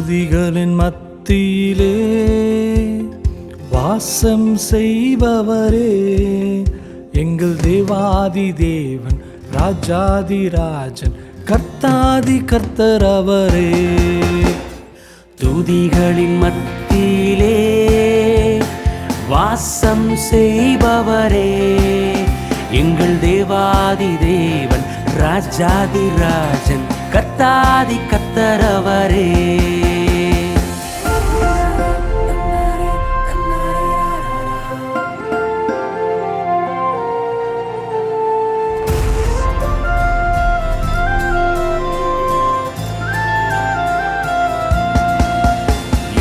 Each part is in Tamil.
துதிகளின் மத்தியிலே வாசம் செய்பவரே, எங்கள் தேவாதி தேவன், ராஜாதி ராஜன், கர்த்தாதி கர்த்தர் அவரே. துதிகளின் மத்தியிலே வாசம் செய்பவரே, எங்கள் தேவாதி தேவன், ராஜாதி ராஜன், கர்த்தாதி கர்த்தர் அவரே.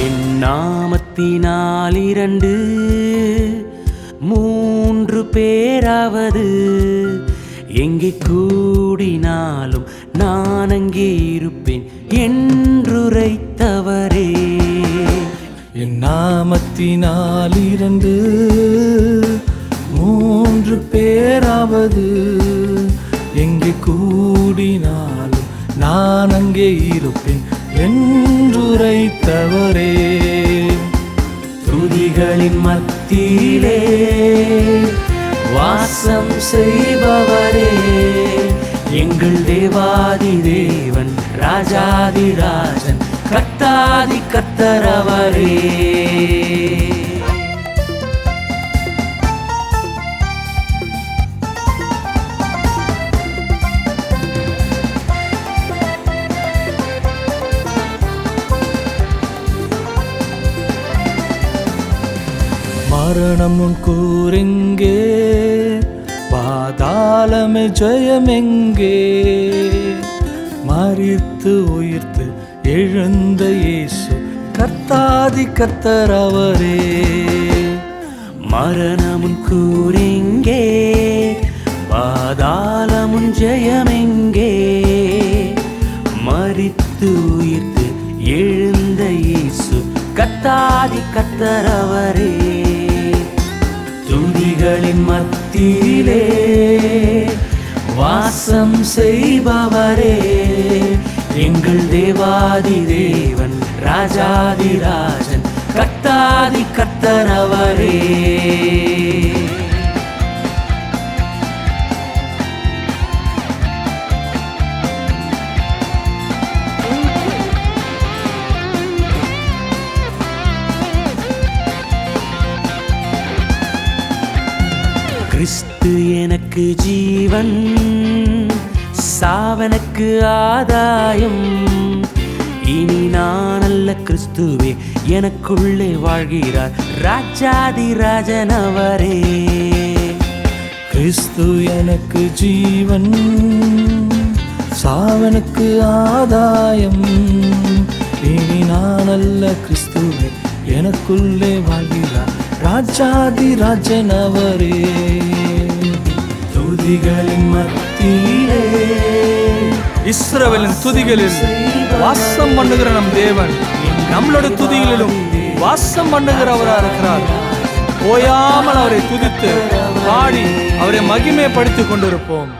என் நாமத்தினால் 2 3 பேராவது எங்கே கூடினாலும் நான் அங்கே இருப்பேன் என்றுரைத்தவரே. என் நாமத்தினால் 2 3 பேராவது எங்கே கூடினாலும் நான் அங்கே இருப்பேன் என்றுரைத்தவரே. துதிகளின் மத்தியிலே வாசம் செய்பவரே, எங்கள் தேவாதி தேவன், ராஜாதி ராஜன், கர்த்தாதி கர்த்தர் அவரே. மரணம் உன் கூரெங்கே, பாதாளமே ஜெயமெங்கே, மரித்து உயிர்த்து எழுந்த இயேசு, கர்த்தாதி கர்த்தர் அவரே. மரணமுன் கூரெங்கே, பாதாளமுன் ஜெயமெங்கே, மரித்து உயிர்த்து எழுந்த இயேசு, கர்த்தாதி கர்த்தர் அவரே. துதிகளின் மத்தியிலே வாசம் செய்பவரே, எங்கள் தேவாதி தேவன், ராஜாதி ராஜன், கர்த்தாதி கர்த்தர் அவரே. கிறிஸ்து எனக்கு ஜீவன், சாவனுக்கு ஆதாயம். இனி நான் அல்ல, கிறிஸ்துவே எனக்குள்ளே வாழ்கிறார், ராஜாதி ராஜன் அவரே. கிறிஸ்து எனக்கு ஜீவன், சாவனுக்கு ஆதாயம். இனி நான் அல்ல, கிறிஸ்துவே எனக்குள்ளே வாழ்கிறார், ராஜாதி ராஜன் அவரே. துதிகளின் மத்தியிலே இஸ்ரவேலின் துதிகளில் வாசம் பண்ணுகிற நம் தேவன் நம்மளோட துதிகளிலும் வாசம் பண்ணுகிறவராக இருக்கிறார். ஓயாமல் அவரை துதித்து பாடி அவரை மகிமைப்படுத்திக் கொண்டிருப்போம்.